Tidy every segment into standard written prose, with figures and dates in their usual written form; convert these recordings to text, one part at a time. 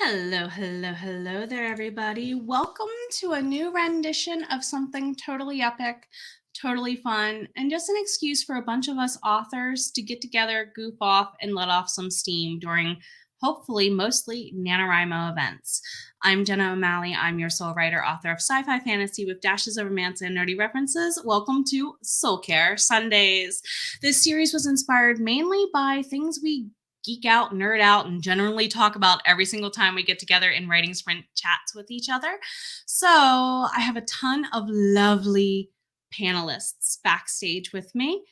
Hello, hello, hello there, everybody. Welcome to a new rendition of something totally epic, totally fun, and just an excuse for a bunch of us authors to get together, goof off, and let off some steam during hopefully mostly NaNoWriMo events. I'm Jenna O'Malley. I'm your soul writer, author of sci-fi fantasy with dashes of romance and nerdy references. Welcome to Soul Care Sundays. This series was inspired mainly by things we geek out, nerd out, and generally talk about every single time we get together in writing sprint chats with each other. So I have a ton of lovely panelists backstage with me.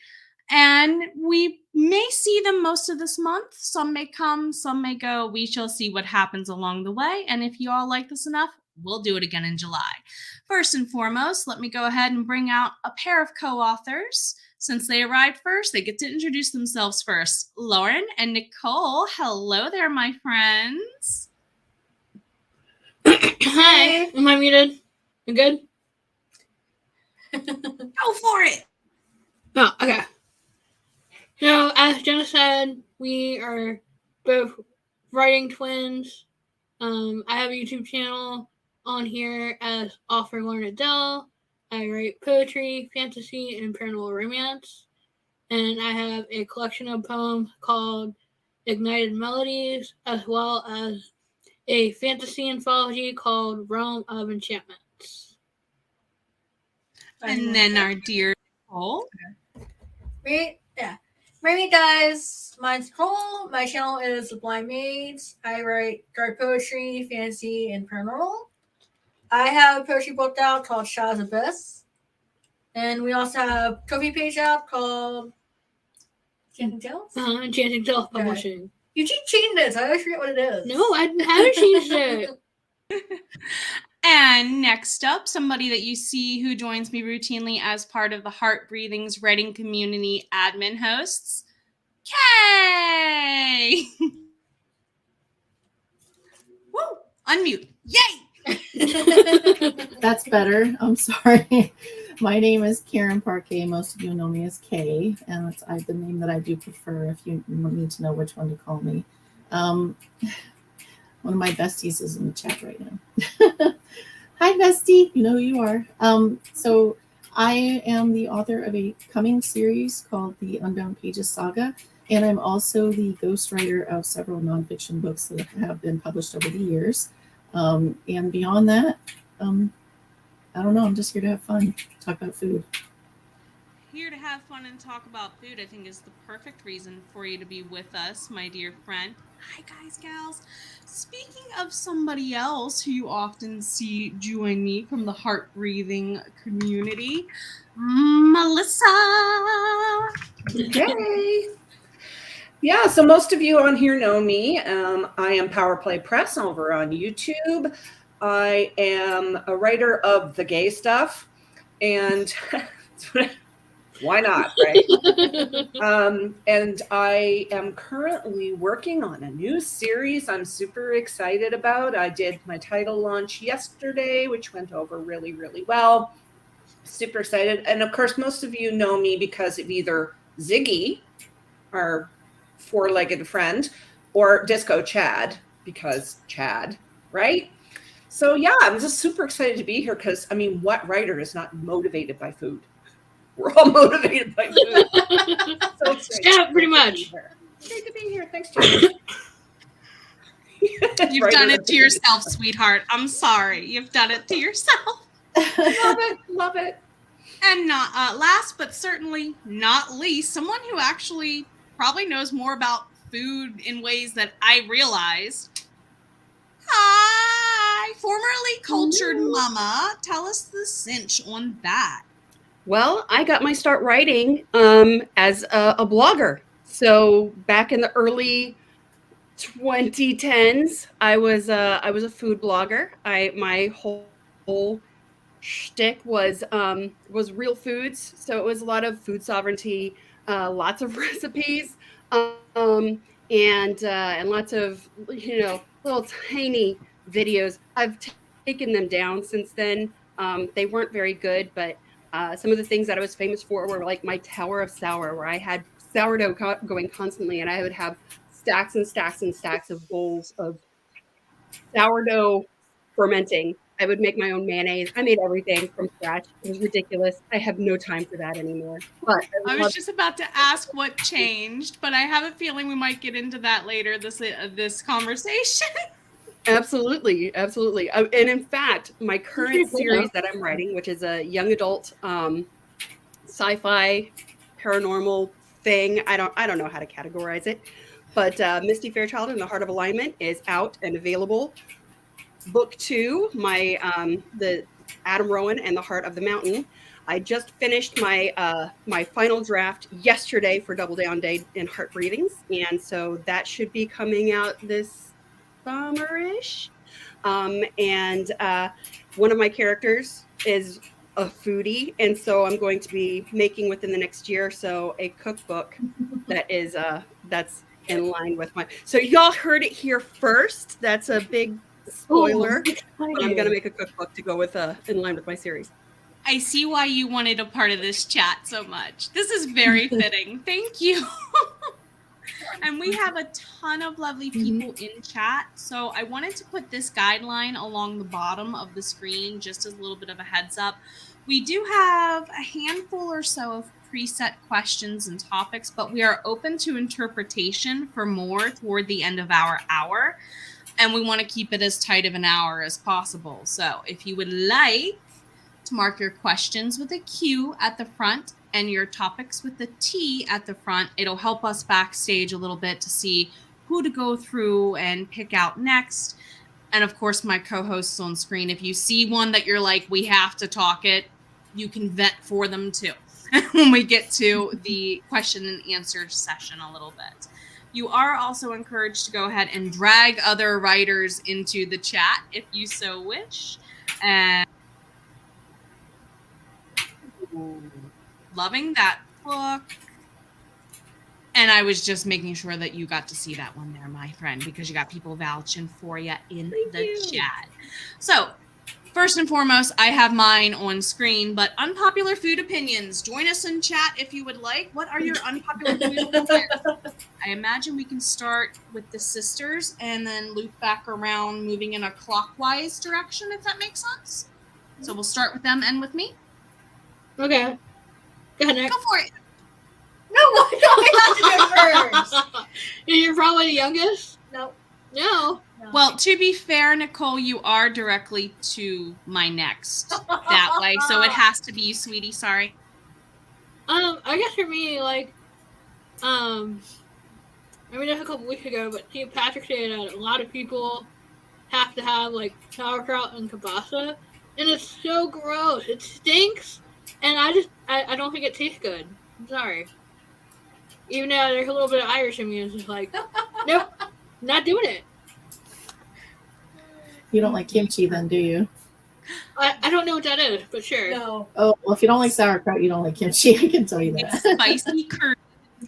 And we may see them most of this month. Some may come, some may go. We shall see what happens along the way. And if you all like this enough, we'll do it again in July. First and foremost, let me go ahead and bring out a pair of co-authors. Since they arrived first, they get to introduce themselves first. Lauren and Nicole, hello there, my friends. Hi, am I muted? You good? Go for it. Oh, okay. So, as Jenna said, we are both writing twins. I have a YouTube channel on here as Author Lauren Adele. I write poetry, fantasy, and paranormal romance. And I have a collection of poems called Ignited Melodies, as well as a fantasy anthology called Realm of Enchantments. And then our dear Nicole. Hey guys, mine's Nicole. My channel is The Blind Maids. I write dark poetry, fantasy, and paranormal. I have a poetry book out called Shaw's Abyss. And we also have a trophy page out called Enchanting Tales? Enchanting Tales Publishing. You keep changing it, so I always forget what it is. No, I haven't changed it. And next up, somebody that you see who joins me routinely as part of the Heart Breathings writing community admin hosts, Kay! Woo! Unmute. Yay! That's better. I'm sorry. My name is Karen Parquet. Most of you know me as Kay, and that's the name that I do prefer if you need to know which one to call me. One of my besties is in the chat right now. Hi, bestie. You know who you are. So I am the author of a coming series called The Unbound Pages Saga, and I'm also the ghostwriter of several nonfiction books that have been published over the years. And beyond that, I don't know. I'm just here to have fun, talk about food. Here to have fun and talk about food, I think, is the perfect reason for you to be with us, my dear friend. Hi, guys, gals. Speaking of somebody else who you often see join me from the Heart Breathing community, Melissa. Yay! Yeah, so most of you on here know me. I am Power Play Press over on YouTube. I am a writer of the gay stuff, and why not, right? And I am currently working on a new series I'm super excited about. I did my title launch yesterday, which went over really, really well. Super excited. And of course, most of you know me because of either Ziggy, our four-legged friend, or Disco Chad, because Chad, right? So yeah, I'm just super excited to be here because, I mean, what writer is not motivated by food? We're all motivated by food. So yeah, pretty much. Great to be here. Thanks, Jenna. You've done it to yourself, sweetheart. I'm sorry. You've done it to yourself. Love it. Love it. And not last, but certainly not least, someone who actually probably knows more about food in ways that I realized. Hi, formerly cultured mama. Tell us the cinch on that. Well, I got my start writing as a blogger. So back in the early 2010s, I was a food blogger. My whole shtick was real foods. So it was a lot of food sovereignty, lots of recipes, and lots of little tiny videos. I've taken them down since then. They weren't very good, but some of the things that I was famous for were like my Tower of Sour, where I had sourdough going constantly, and I would have stacks and stacks and stacks of bowls of sourdough fermenting. I would make my own mayonnaise. I made everything from scratch. It was ridiculous. I have no time for that anymore. But I was just about to ask what changed, but I have a feeling we might get into that later this conversation. Absolutely. And in fact, my current series that I'm writing, which is a young adult sci-fi paranormal thing, I don't know how to categorize it, but Misty Fairchild and the Heart of Alignment is out and available. Book 2, my the Adam Rowan and the Heart of the Mountain. I just finished my my final draft yesterday for Double Down Day in Heart Breathings, and so that should be coming out this summerish. And one of my characters is a foodie, and so I'm going to be making within the next year or so a cookbook that is that's in line with my. So y'all heard it here first. That's a big spoiler. But I'm going to make a cookbook to go with in line with my series. I see why you wanted a part of this chat so much. This is very fitting. Thank you. And we have a ton of lovely people in chat. So I wanted to put this guideline along the bottom of the screen just as a little bit of a heads up. We do have a handful or so of preset questions and topics, but we are open to interpretation for more toward the end of our hour. And we want to keep it as tight of an hour as possible. So if you would like to mark your questions with a Q at the front and your topics with the T at the front, it'll help us backstage a little bit to see who to go through and pick out next. And of course, my co-hosts on screen, if you see one that you're like, we have to talk it, you can vet for them too when we get to the question and answer session a little bit. You are also encouraged to go ahead and drag other writers into the chat if you so wish. And loving that book. And I was just making sure that you got to see that one there, my friend, because you got people vouching for you in the chat. So first and foremost, I have mine on screen, but unpopular food opinions. Join us in chat if you would like. What are your unpopular food opinions? I imagine we can start with the sisters and then loop back around, moving in a clockwise direction, if that makes sense. So we'll start with them and with me. Okay. Go ahead, Nick. Go for it. No, I have to go first. You're probably the youngest? No. No. Well, to be fair, Nicole, you are directly to my next that way, so it has to be you, sweetie. Sorry. I guess for me, like, I mean, a couple weeks ago, but St. Patrick's Day, that a lot of people have to have like sauerkraut and kielbasa, and it's so gross. It stinks, and I don't think it tastes good. I'm sorry. Even though there's a little bit of Irish in me, it's just like, nope, not doing it. You don't like kimchi then, do you? I don't know what that is, but sure. No. Oh, well, if you don't like sauerkraut, you don't like kimchi. I can tell you that. It's spicy curd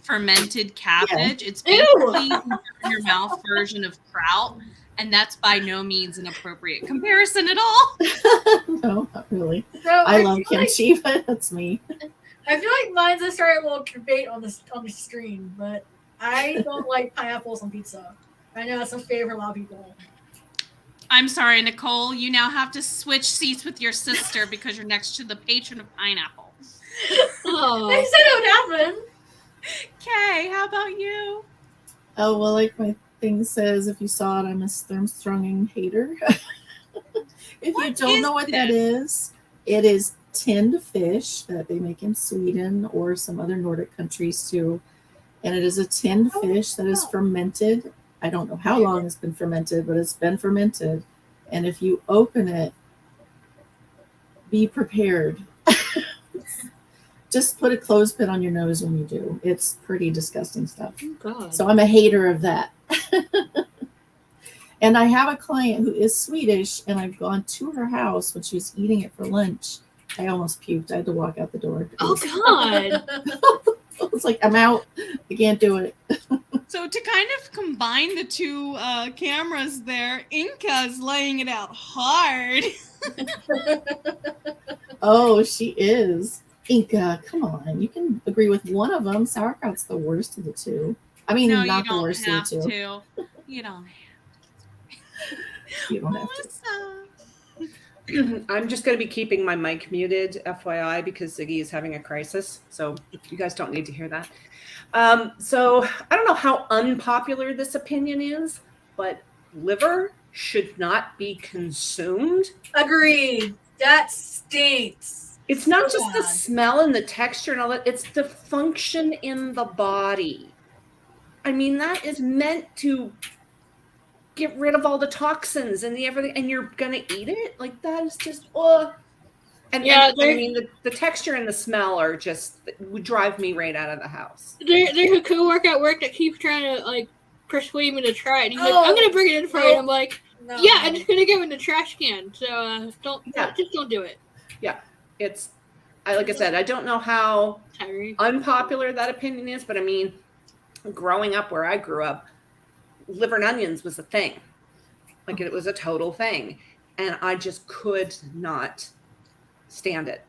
fermented cabbage. Yeah. It's basically in your mouth version of kraut, and that's by no means an appropriate comparison at all. No, not really. So I love feel like- kimchi, but that's me. I feel like mine's a start a little debate on the stream, but I don't like pineapples on pizza. I know that's a favorite for a lot of people. I'm sorry, Nicole. You now have to switch seats with your sister because you're next to the patron of pineapple. Oh. I said it would happen. Okay, how about you? Oh, well, like my thing says, if you saw it, I'm a Sturmstrungen hater. If What you don't is know what that this? is, it is tinned fish that they make in Sweden or some other Nordic countries too. And it is a tinned fish that is fermented. I don't know how long it's been fermented, but it's been fermented. And if you open it, be prepared. Just put a clothespin on your nose when you do. It's pretty disgusting stuff. Oh, God. So I'm a hater of that. And I have a client who is Swedish, and I've gone to her house when she was eating it for lunch. I almost puked. I had to walk out the door. Oh, God. I was like, I'm out. I can't do it. So to kind of combine the two cameras there, Inca's laying it out hard. Oh, she is. Inca, come on. You can agree with one of them. Sauerkraut's the worst of the two. I mean, No, not you the don't worst of have the two. to. You don't have You don't have to. Melissa. I'm just going to be keeping my mic muted, FYI, because Ziggy is having a crisis. So you guys don't need to hear that. So I don't know how unpopular this opinion is, but liver should not be consumed. Agreed. That stinks. It's not So just the bad. smell and the texture and all that, it's the function in the body. I mean, that is meant to get rid of all the toxins and the everything, and you're gonna eat it? Like, that is just, And, Yeah, and I mean, the texture and the smell are just, would drive me right out of the house. There's a coworker at work that keeps trying to like persuade me to try it. He's like, Oh, I'm gonna bring it in for you. no. I'm like, No. yeah, I'm just gonna give it in the trash can. So Yeah. just don't do it. It's, like I said, I don't know how Tyree. unpopular that opinion is, but I mean, growing up where I grew up, liver and onions was a thing. Like, it was a total thing. And I just could not stand it.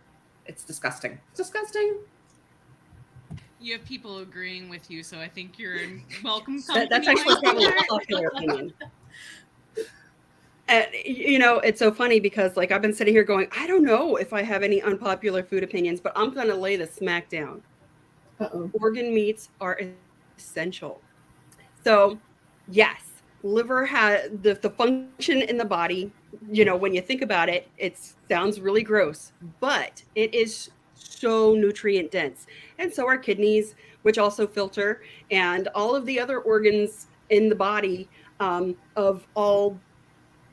It's disgusting. It's disgusting. You have people agreeing with you, so I think you're in welcome company. That's actually probably a popular opinion. You know, it's so funny because like I've been sitting here going, I don't know if I have any unpopular food opinions, but I'm going to lay the smack down. Uh-oh. Organ meats are essential. So, yes, liver has the function in the body. You know, when you think about it, it sounds really gross, but it is so nutrient dense. And so are kidneys, which also filter, and all of the other organs in the body of all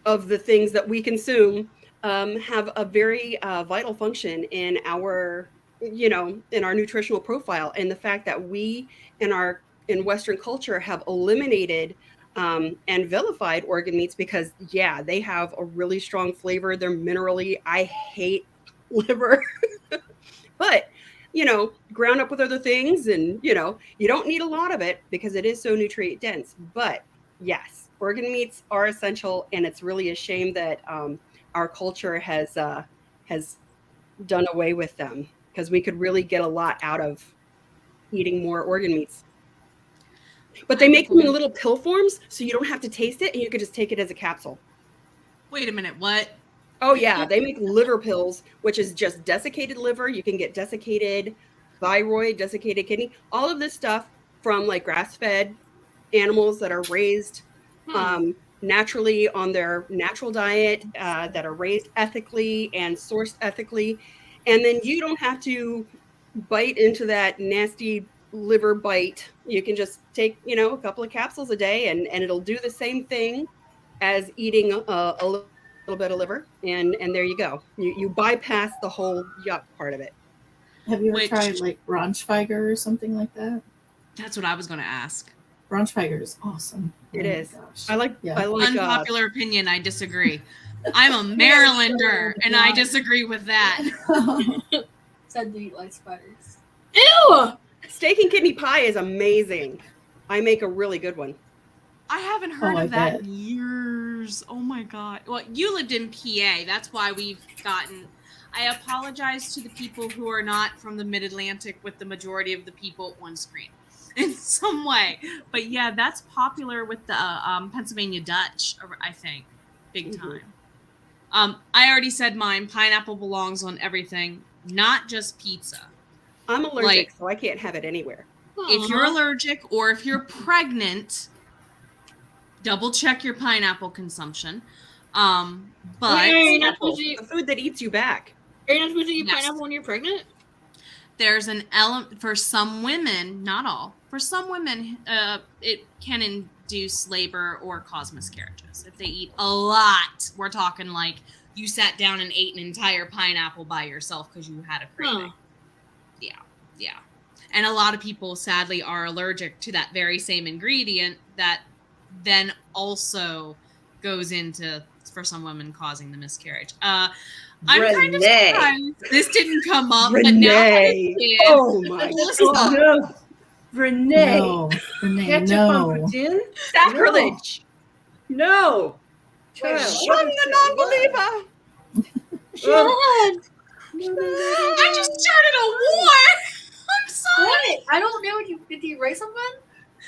of the things that we consume have a very vital function in our, you know, in our nutritional profile. And the fact that we in Western culture have eliminated and vilified organ meats because, yeah, they have a really strong flavor. They're minerally. I hate liver. But, you know, ground up with other things and, you know, you don't need a lot of it because it is so nutrient dense. But yes, organ meats are essential. And it's really a shame that our culture has done away with them because we could really get a lot out of eating more organ meats. But they make them in little pill forms, so you don't have to taste it, and you could just take it as a capsule. Wait a minute, what? Oh, yeah. They make liver pills, which is just desiccated liver. You can get desiccated thyroid, desiccated kidney, all of this stuff from like grass-fed animals that are raised naturally on their natural diet, that are raised ethically and sourced ethically. And then you don't have to bite into that nasty liver bite. You can just take, you know, a couple of capsules a day and it'll do the same thing as eating a little bit of liver. And there you go. You bypass the whole yuck part of it. Have you ever tried like Braunschweiger or something like that? That's what I was going to ask. Braunschweiger is awesome. It is. Gosh. I like Unpopular opinion, I disagree. I'm a Marylander and I disagree with that. Said to eat like spiders. Ew! Steak and kidney pie is amazing. I make a really good one. I haven't heard I of that bet. in years. Oh my God. Well, you lived in PA. That's why we've gotten. I apologize to the people who are not from the Mid-Atlantic with the majority of the people on screen in some way. But yeah, that's popular with the Pennsylvania Dutch, I think, big time. I already said mine. Pineapple belongs on everything, not just pizza. I'm allergic, so I can't have it anywhere. If you're allergic or if you're pregnant, double check your pineapple consumption. But You're not supposed to eat, the food that eats you back. are you not supposed to eat Yes. pineapple when you're pregnant? there's an element for some women, not all, for some women, it can induce labor or cause miscarriages. If they eat a lot, we're talking like you sat down and ate an entire pineapple by yourself because you had a craving. Huh. Yeah. And a lot of people, sadly, are allergic to that very same ingredient that then also goes into, for some women, causing the miscarriage. I'm kind of surprised this didn't come up, but now that it did, Oh my Melissa, God. No, Renee. No, Renee, Ketchup no. on poutine? Sacrilege. No. Wait, Child, what? I'm the non-believer. I just started a war. I'm sorry. What? I don't know. Did you erase something?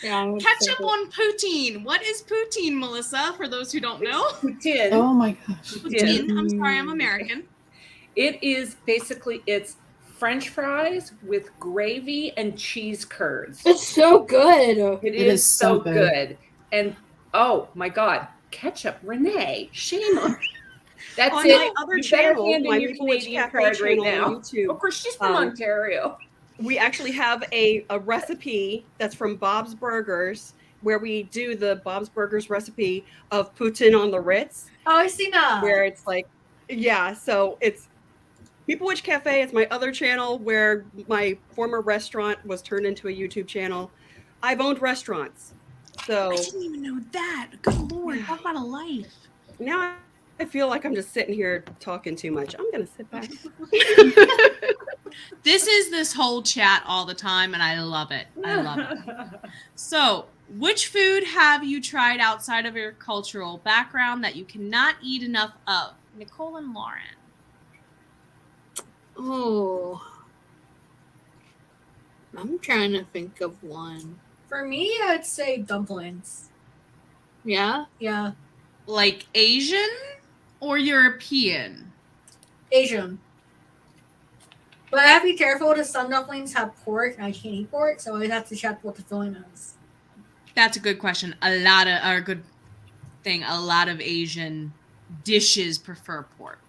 Yeah, Ketchup on poutine. What is poutine, Melissa? For those who don't know, Poutine. Oh my gosh. poutine. I'm sorry, I'm American. It is basically it's French fries with gravy and cheese curds. It's so good. It is is so so good. And oh my God, ketchup, Renee, shame on you. That's On it. my other You better channel, hand in my your Maple Witch Canadian Cafe card right channel on now. YouTube. Of course, she's from Ontario. We actually have a recipe that's from Bob's Burgers, where we do the Bob's Burgers recipe of poutine on the Ritz, Oh, I see that. where it's like, yeah, so it's Maple Witch Cafe. It's my other channel where my former restaurant was turned into a YouTube channel. I've owned restaurants, so I didn't even know that. Good Lord, talk about a life. now I feel like I'm just sitting here talking too much. I'm gonna sit back. This is this whole chat all the time, and I love it. I love it. So, which food have you tried outside of your cultural background that you cannot eat enough of? Nicole and Lauren. Oh. I'm trying to think of one. For me, I'd say dumplings. Yeah? Yeah, Like Asian or European? Asian. But I have to be careful because some dumplings have pork and I can't eat pork, so I have to check what the filling is. That's a good question. A lot of Asian dishes prefer pork.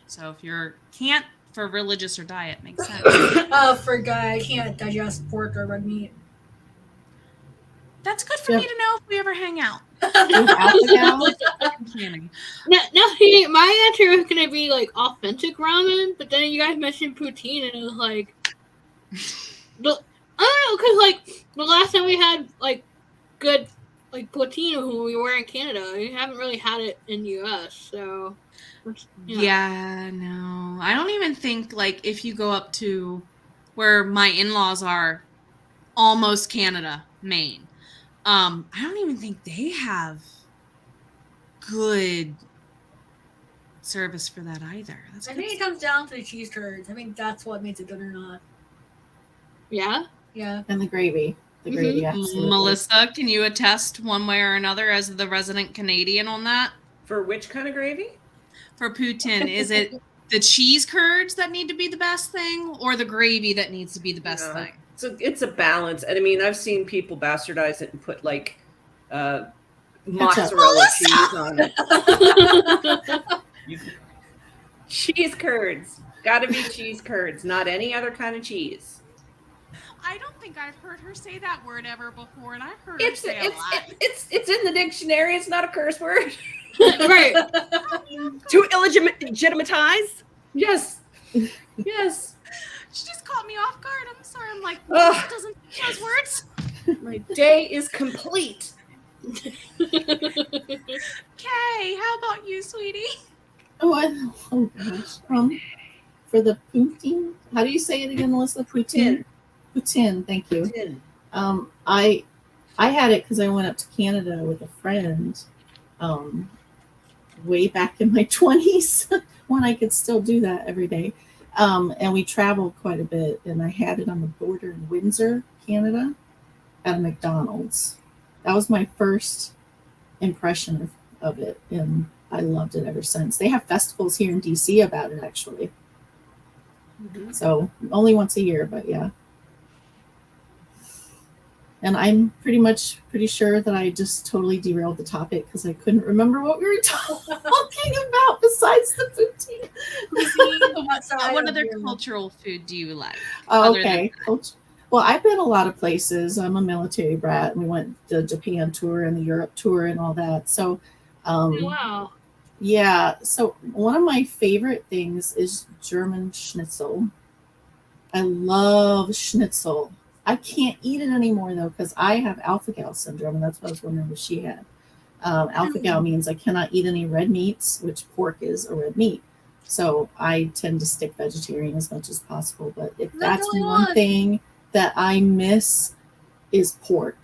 So if you're can't for religious or diet, makes sense. For a guy, I can't digest pork or red meat. That's good for me to know if we ever hang out. Planning. No, see, my answer was gonna be like authentic ramen, but then you guys mentioned poutine, and it was like, I don't know, because like the last time we had like good like poutine when we were in Canada, we haven't really had it in the U.S. So Yeah, no. I don't even think like if you go up to where my in-laws are, almost Canada, Maine. I don't even think they have good service for that either. That's I good think it comes down to the cheese curds. I think that's what makes it good or not. yeah. Yeah. And the gravy. The gravy, stuff. absolutely. Melissa, can you attest one way or another as the resident Canadian on that? For which kind of gravy? For poutine, is it the cheese curds that need to be the best thing or the gravy that needs to be the best Yeah. thing? So it's a balance. And I mean, I've seen people bastardize it and put like mozzarella cheese on it. Cheese curds. Gotta be cheese curds, not any other kind of cheese. I don't think I've heard her say that word ever before, and I've heard her say a lot. It's in the dictionary. It's not a curse word. Right. To illegitimize? Yes. Yes. She just caught me off guard. I'm sorry. I'm like, Ugh. Melissa doesn't say those words. My day is complete. Okay, how about you, sweetie? Oh gosh. For the poutine, how do you say it again, Melissa? Poutine. Poutine. Thank you. I had it because I went up to Canada with a friend, way back in my 20s when I could still do that every day. And we traveled quite a bit, and I had it on the border in Windsor, Canada, at a McDonald's. That was my first impression of it, and I loved it ever since. They have festivals here in DC about it, actually. Mm-hmm. So only once a year, but yeah. And I'm pretty sure that I just totally derailed the topic because I couldn't remember what we were talking about besides the poutine. What other cultural food do you like? Oh, okay. Well, I've been a lot of places. I'm a military brat, and we went the Japan tour and the Europe tour and all that. So, Wow. Yeah. So one of my favorite things is German schnitzel. I love schnitzel. I can't eat it anymore though because I have alpha-gal syndrome, and that's what I was wondering if she had. Alpha-gal means I cannot eat any red meats, which pork is a red meat. So I tend to stick vegetarian as much as possible. But if that's one thing that I miss is pork,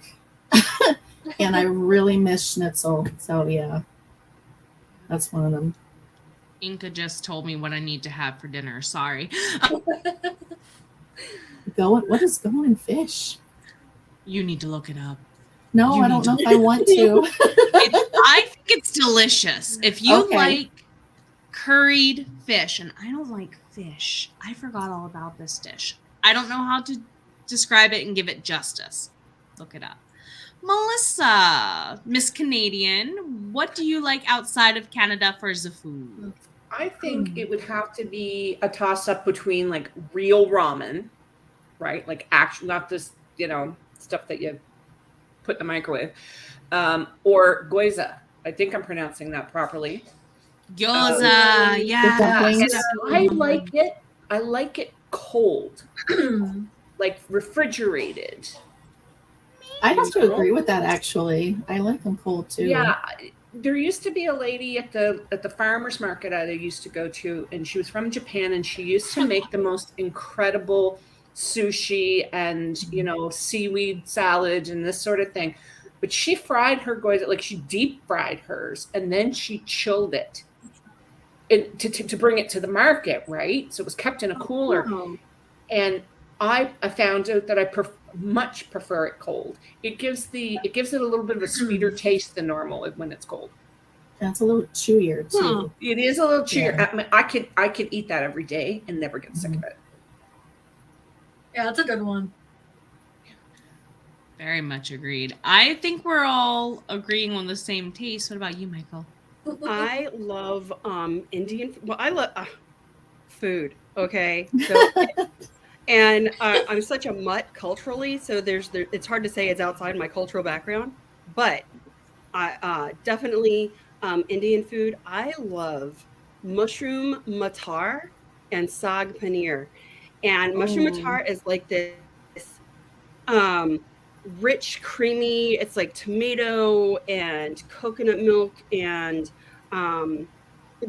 and I really miss schnitzel. So yeah, that's one of them. Inca just told me what I need to have for dinner. Sorry. What is going fish? You need to look it up. No, You I don't need know to- if I want to. I think it's delicious. If you Okay. like curried fish, and I don't like fish, I forgot all about this dish. I don't know how to describe it and give it justice. Look it up. Melissa, Miss Canadian, what do you like outside of Canada for the food? I think it would have to be a toss up between like real ramen, right? Like actual, not this, stuff that you put in the microwave, or gyoza. I think I'm pronouncing that properly. Gyoza, yeah. dumplings. I like it. I like it cold, like refrigerated. I'd have to agree with that, actually. I like them cold too. Yeah, there used to be a lady at the farmers market I used to go to, and she was from Japan, and she used to make the most incredible sushi and seaweed salad and this sort of thing. But she fried her gyoza, like she deep fried hers, and then she chilled it to bring it to the market, right? So it was kept in a cooler. And I found out that I much prefer it cold. It gives it a little bit of a sweeter taste than normal when it's cold. That's a little chewier too. It is a little chewier. Yeah. I mean, I could eat that every day and never get sick of it. Yeah, that's a good one. Very much agreed. I think we're all agreeing on the same taste. What about you, Michael? I love Indian. Well, I love food. Okay, so and I'm such a mutt culturally, so it's hard to say it's outside my cultural background, but I definitely Indian food. I love mushroom matar and saag paneer, and mushroom matar is like this rich, creamy. It's like tomato and coconut milk and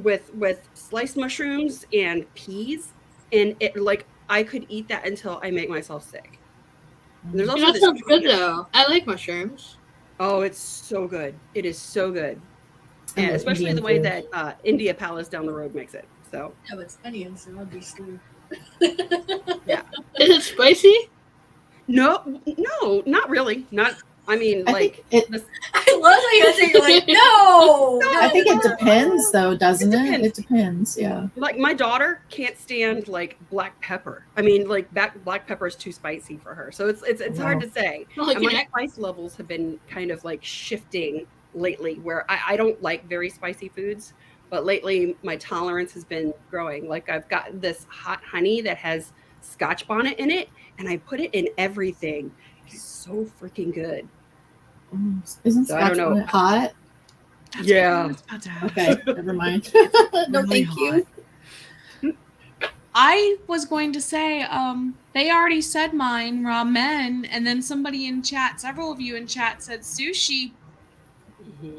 with sliced mushrooms and peas, and it like I could eat that until I make myself sick. And there's also That this sounds good though. I like mushrooms. Oh, it's so good. It is so good. I And love especially Indian the way food. that India Palace down the road makes it. So Yeah, but it's Indian, so that'd be stupid. Is it spicy? no, not really. Not I mean I like think it. I love how you answer. You're like, no. I think it depends, though, doesn't it? depends. It depends. Yeah. like my daughter can't stand like black pepper. I mean like black pepper is too spicy for her. So it's hard Wow. to say. Well, like And my an spice levels have been kind of like shifting lately where I don't like very spicy foods, but lately my tolerance has been growing. Like I've got this hot honey that has Scotch bonnet in it, and I put it in everything. It's so freaking good. Isn't So I don't Scotch know. bonnet hot? That's Yeah. what I was about to ask. Okay, never mind. No, Really thank you. I was going to say, they already said mine, ramen, and then somebody in chat, several of you in chat said sushi.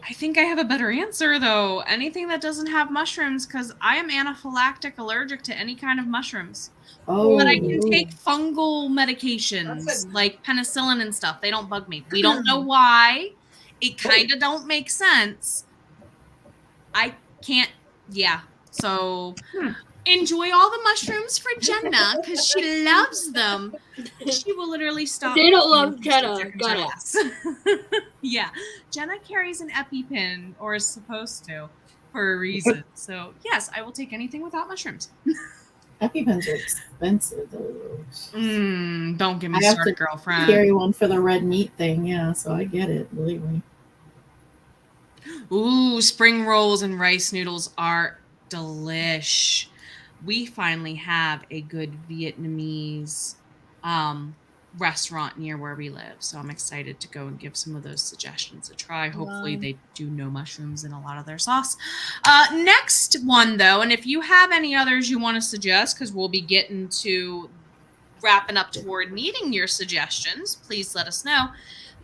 I think I have a better answer though. Anything that doesn't have mushrooms, because I am anaphylactic allergic to any kind of mushrooms. Oh, But I can take fungal medications like penicillin and stuff. They don't bug me. We don't know why. It kind of don't make sense. I can't. Yeah. So enjoy all the mushrooms for Jenna because she loves them. She will literally stop. They don't love if Jenna. they're Got it. jealous. Yeah. Jenna carries an EpiPen, or is supposed to, for a reason. So yes, I will take anything without mushrooms. EpiPens are expensive, though. Don't get me I have started, to girlfriend. Carry one for the red meat thing, yeah. So I get it. Believe me. Ooh, spring rolls and rice noodles are delish. We finally have a good Vietnamese restaurant near where we live, so I'm excited to go and give some of those suggestions a try. Hopefully Wow. they do no mushrooms in a lot of their sauce. Next one though, and if you have any others you want to suggest, because we'll be getting to wrapping up toward needing your suggestions, please let us know.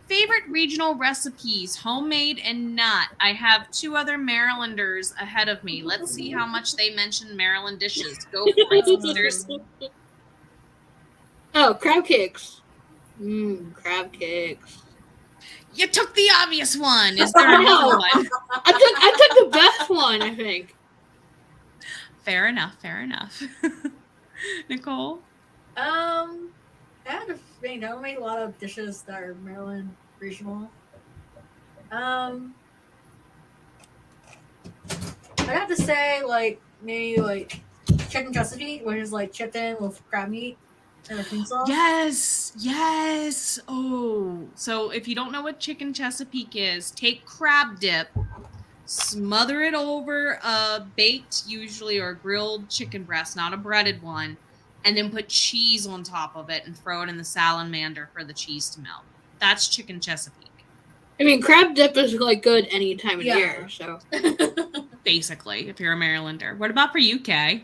Favorite regional recipes, homemade and not. I have two other Marylanders ahead of me. Let's see how much they mention Maryland dishes. Go for it, sisters. Oh, crab cakes. Crab cakes. You took the obvious one. Is there another one? I took the best one, I think. Fair enough. Fair enough. Nicole? I had to think. I make a lot of dishes that are Maryland regional. I'd have to say like maybe like chicken Chesapeake, which is like chicken with crab meat and a cream sauce. Yes. Oh, so if you don't know what chicken Chesapeake is, take crab dip, smother it over a baked, usually, or grilled chicken breast, not a breaded one, and then put cheese on top of it and throw it in the salamander for the cheese to melt. That's chicken Chesapeake. I mean, crab dip is like good any time of Yeah. year. So Basically, if you're a Marylander. What about for you, Kay?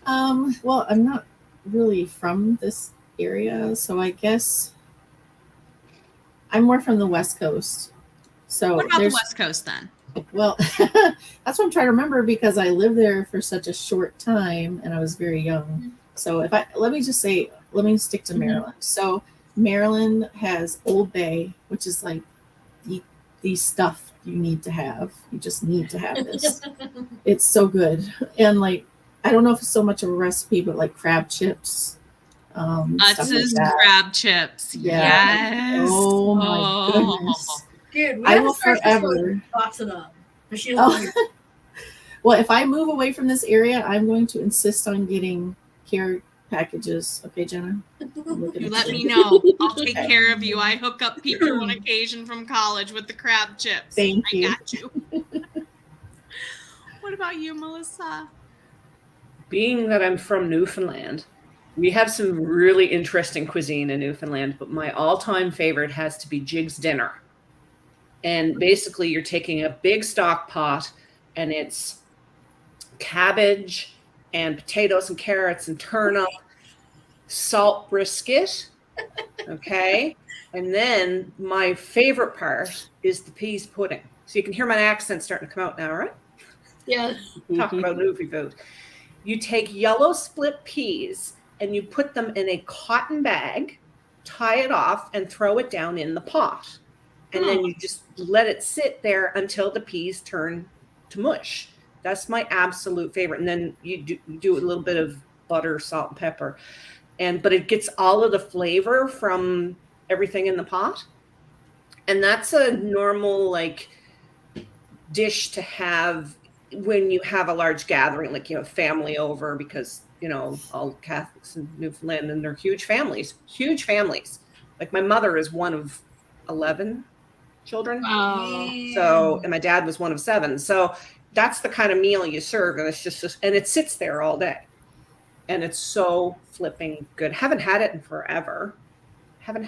Well, I'm not really from this area, so I guess I'm more from the West Coast. So What about the there's West Coast then? well, that's what I'm trying to remember because I lived there for such a short time and I was very young. So let me stick to Maryland. So Maryland has Old Bay, which is like the stuff you need to have. You just need to have this. It's so good. And like, I don't know if it's so much of a recipe, but like crab chips. Stuff like that. Crab chips. Yeah. Yes. Oh my goodness. Dude, we I have will to start forever. box it up. But she doesn't like it. Well, if I move away from this area, I'm going to insist on getting care packages. Okay, Jenna? You let me know. I'll take Okay. care of you. I hook up people on occasion from college with the crab chips. Thank you. I got you. What about you, Melissa? Being that I'm from Newfoundland, we have some really interesting cuisine in Newfoundland, but my all-time favorite has to be Jig's Dinner. And basically you're taking a big stock pot and it's cabbage and potatoes and carrots and turnip, salt brisket, okay? And then my favorite part is the peas pudding. So you can hear my accent starting to come out now, right? yeah, Talk about Newfie food. You take yellow split peas and you put them in a cotton bag, tie it off, and throw it down in the pot. And then you just let it sit there until the peas turn to mush. That's my absolute favorite. And then you do a little bit of butter, salt, and pepper. But it gets all of the flavor from everything in the pot. And that's a normal like dish to have when you have a large gathering, like, family over, because, all Catholics in Newfoundland, and they're huge families. Like my mother is one of 11 children. wow. So, and my dad was one of 7. So that's the kind of meal you serve. And it's just, and it sits there all day. And it's so flipping good. Haven't had it in forever. But my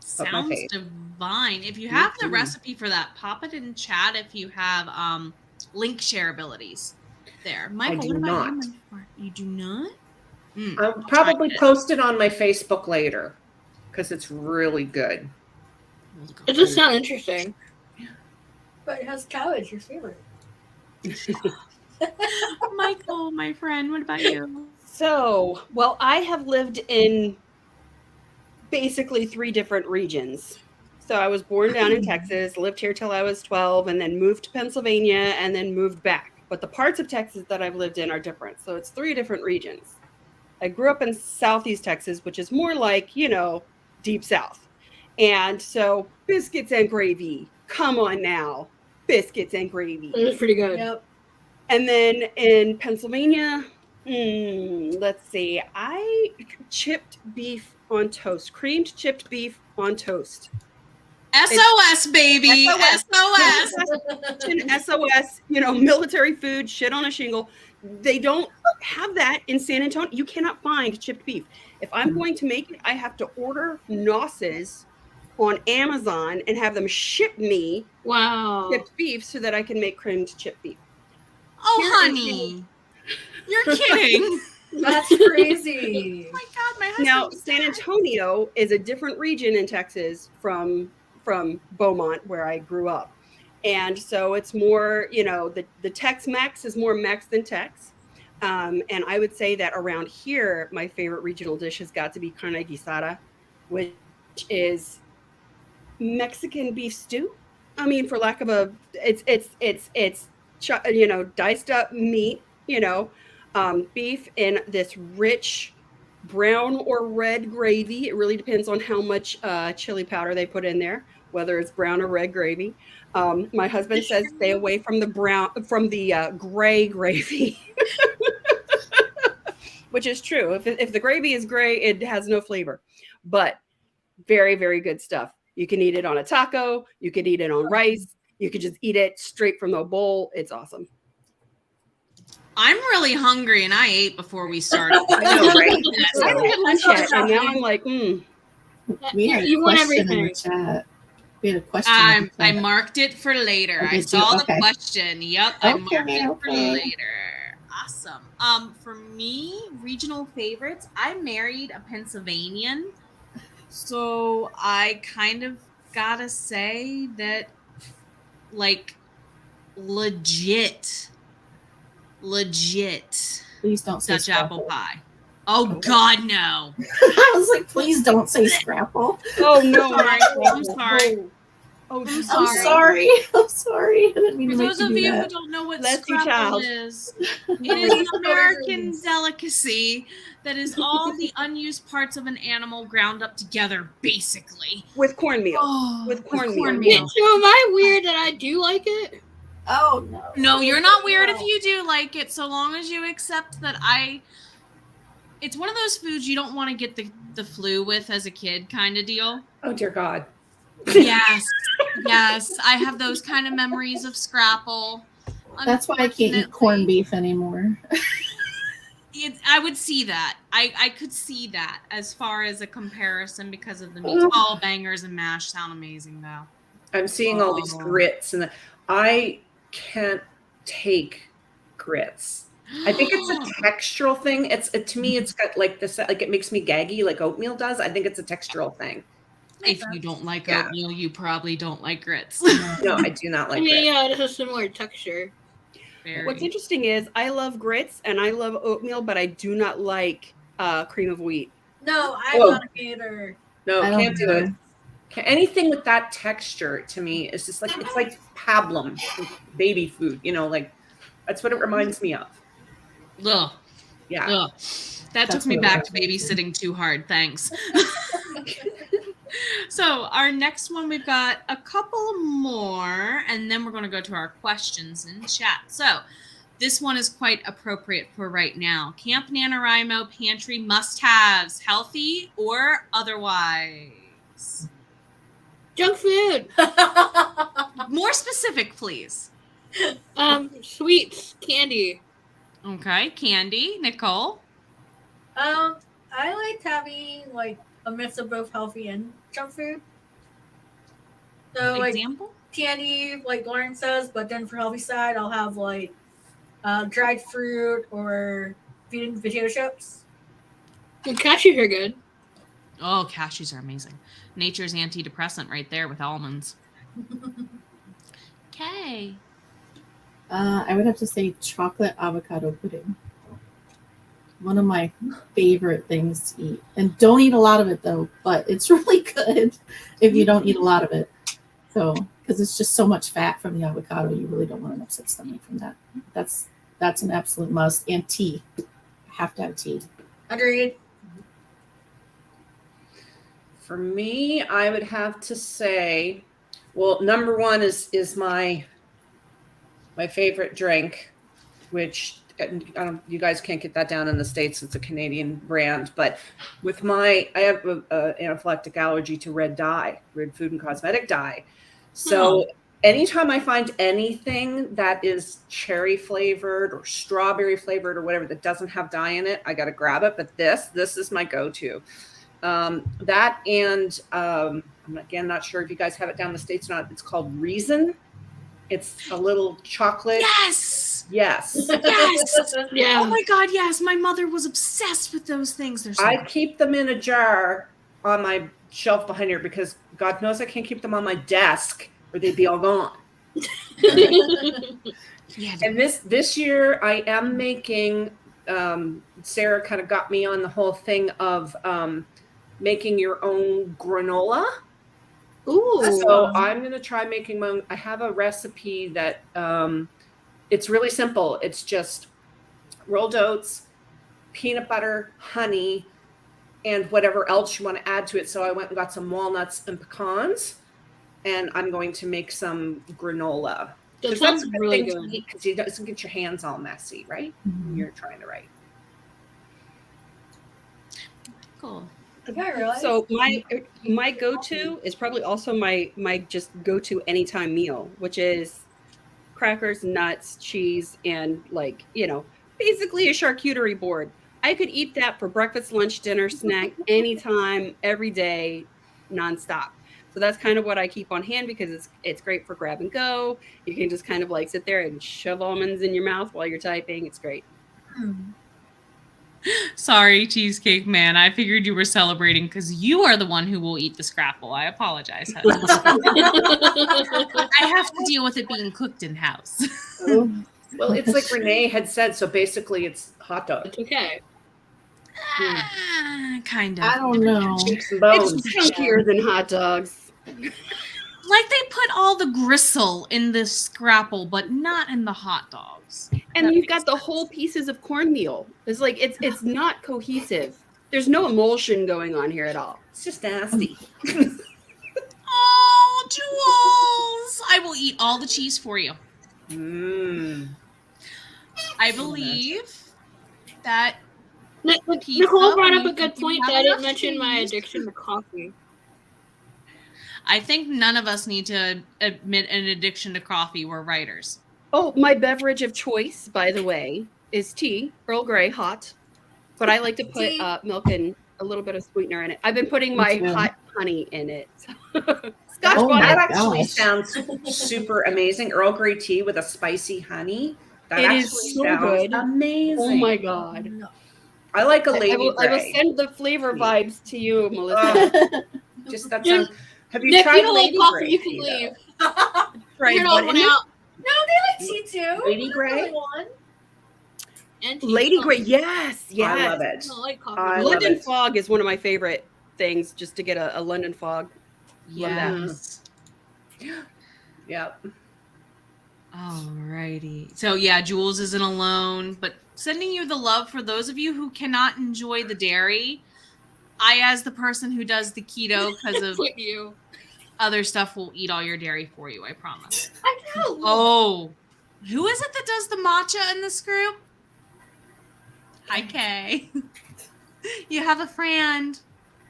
Sounds fave. divine. If you have the recipe for that, pop it in chat if you have link share abilities there. Michael, do what about not. you? You do not? I'll probably post it on my Facebook later because it's really good. It does sound interesting. But it has cabbage, your favorite. Michael, my friend, what about you? So, well, I have lived in basically 3 different regions. So I was born down in Texas, lived here till I was 12, and then moved to Pennsylvania and then moved back. But the parts of Texas that I've lived in are different. So it's 3 different regions. I grew up in Southeast Texas, which is more like, deep South. And so biscuits and gravy. Come on now. Biscuits and gravy. It was pretty good. Yep. And then in Pennsylvania, let's see. Chipped beef on toast. Creamed chipped beef on toast. SOS, baby. SOS. SOS, military food, shit on a shingle. They don't have that in San Antonio. You cannot find chipped beef. If I'm going to make it, I have to order Nosses on Amazon and have them ship me Wow. chipped beef so that I can make creamed chipped beef. Oh, Here honey. You're kidding. That's crazy. Oh my God, my husband. Now, was San dead. Antonio is a different region in Texas from Beaumont, where I grew up. And so it's more, the Tex-Mex is more Mex than Tex. And I would say that around here, my favorite regional dish has got to be carne guisada, which is Mexican beef stew. I mean, for lack of it's diced up meat, beef in this rich brown or red gravy. It really depends on how much chili powder they put in there, whether it's brown or red gravy. My husband says stay away from the gray gravy, which is true. If the gravy is gray, it has no flavor, but very, very good stuff. You can eat it on a taco. You could eat it on rice. You could just eat it straight from the bowl. It's awesome. I'm really hungry, and I ate before we started. I know, right? So, I haven't had lunch yet, and now I'm like, We had a You want question in the everything. chat. We had a question. in the I chat. marked it for later. Oh, I did you? saw the Okay. question. Yep, I marked it for Okay. later. Awesome. For me, regional favorites. I married a Pennsylvanian, so I kind of gotta say that, like, legit Please don't say Dutch apple scrapple. pie. Oh God, no! I was like, please don't say scrapple. oh no, I'm sorry. Oh, I'm I'm sorry. I'm sorry. I didn't mean For to make those you of do you who that. don't know what Bless you, scrapple child. is, it is an American delicacy that is all the unused parts of an animal ground up together, basically. with cornmeal. Oh, With cornmeal. So cornmeal. am I weird that I do like it? Oh no. No, you're not weird if you do like it, so long as you accept that it's one of those foods you don't want to get the flu with as a kid kind of deal. Oh dear God. Yes. Yes. I have those kind of memories of scrapple. That's why I can't eat corned beef anymore. I would see that. I could see that as far as a comparison because of the meats. All bangers and mash sound amazing though. I'm seeing all these grits, and I can't take grits. I think it's a textural thing. To me, it's got like this, like it makes me gaggy, like oatmeal does. I think it's a textural thing. If you don't like Yeah. oatmeal, you probably don't like grits. No, I do not like grits. Yeah, it has a similar texture. Very. What's interesting is I love grits and I love oatmeal, but I do not like cream of wheat. No, I'm Oh. not a hater. No, I don't can't do it. either. Anything with that texture to me is just like it's like pablum, baby food. You know, like that's what it reminds me of. Ugh. Yeah. Ugh. That took That's me what back it to babysitting too hard. Thanks. So our next one, we've got a couple more, and then we're going to go to our questions in chat. So this one is quite appropriate for right now. Camp NaNoWriMo pantry must-haves, healthy or otherwise. Junk food. More specific, please. Sweets, candy. Okay, candy. Nicole? I like having like a mix of both healthy and junk food. So like Example? candy, like Lauren says, but then for healthy side, I'll have like dried fruit or vegan potato chips. And cashews are good. Oh, cashews are amazing. Nature's antidepressant right there with almonds. Okay. I would have to say chocolate avocado pudding. One of my favorite things to eat. And don't eat a lot of it though, but it's really good if you don't eat a lot of it. So, because it's just so much fat from the avocado, you really don't want an upset stomach from that. That's an absolute must. And tea. I have to have tea. Agreed. For me, I would have to say, well, number one is my favorite drink, which you guys can't get that down in the States. It's a Canadian brand, but I have an anaphylactic allergy to red dye, red food and cosmetic dye. So anytime I find anything that is cherry flavored or strawberry flavored or whatever that doesn't have dye in it, I got to grab it. But this is my go-to. That and I'm again not sure if you guys have it down in the States or not. It's called Reason. It's a little chocolate. Yes. Yes. Yes. Yeah. Oh my God, yes. My mother was obsessed with those things. They're so I keep them in a jar on my shelf behind here because God knows I can't keep them on my desk or they'd be all gone. yeah. And this year I am making, Sarah kind of got me on the whole thing of making your own granola. Ooh. So I'm going to try making my own. I have a recipe that it's really simple. It's just rolled oats, peanut butter, honey, and whatever else you want to add to it. So I went and got some walnuts and pecans, and I'm going to make some granola. That 'Cause sounds that's a good really thing good. to eat because you don't get your hands all messy, right? When Mhm. you're trying to write. Cool. Okay, really? So my go-to is probably also my just go-to anytime meal, which is crackers, nuts, cheese, and like, basically a charcuterie board. I could eat that for breakfast, lunch, dinner, snack, anytime, every day, nonstop. So that's kind of what I keep on hand because it's great for grab and go. You can just kind of like sit there and shove almonds in your mouth while you're typing. It's great. Sorry, Cheesecake Man. I figured you were celebrating because you are the one who will eat the scrapple. I apologize, husband. I have to deal with it being cooked in house. Oh, Well, it's like Renee had said. So basically, it's hot dog. It's okay. Kind of. I don't know. Cheeks and bones. It's chunkier than hot dogs. Like they put all the gristle in the scrapple, but not in the hot dogs. And That you've makes got the whole pieces of cornmeal. It's like it's not cohesive. There's no emulsion going on here at all. It's just nasty. Oh, Jules! I will eat all the cheese for you. Mm. I believe that pizza, Nicole brought when up you a good can point have that I didn't enough mention my cheese. addiction to coffee. I think none of us need to admit an addiction to coffee. We're writers. Oh, my beverage of choice, by the way, is tea, Earl Grey, hot. But I like to put Tea. milk and a little bit of sweetener in it. I've been putting my too. hot honey in it. Scotch Oh bonnet. That my actually gosh. sounds super amazing. Earl Grey tea with a spicy honey. That It actually is so sounds good. amazing. Oh my god. No. I like a I Lady will Grey. send the flavor vibes to you, Melissa. Just that Dude, sounds. Have you Nick, tried you don't like Lady coffee, Grey you can tea, leave. Right, You're what not in it? out. No, they like tea too. Lady Not Grey? really one. And tea. Lady Grey, yes, though? yes. I love I it. don't like coffee. I love London it. fog is one of my favorite things, just to get a London fog. Love that. Yes. Yep. Alrighty. So yeah, Jules isn't alone, but sending you the love for those of you who cannot enjoy the dairy. I, as the person who does the keto because of With you. other stuff, will eat all your dairy for you. I promise. I know. Oh, who is it that does the matcha in this group? Hi, Kay. You have a friend.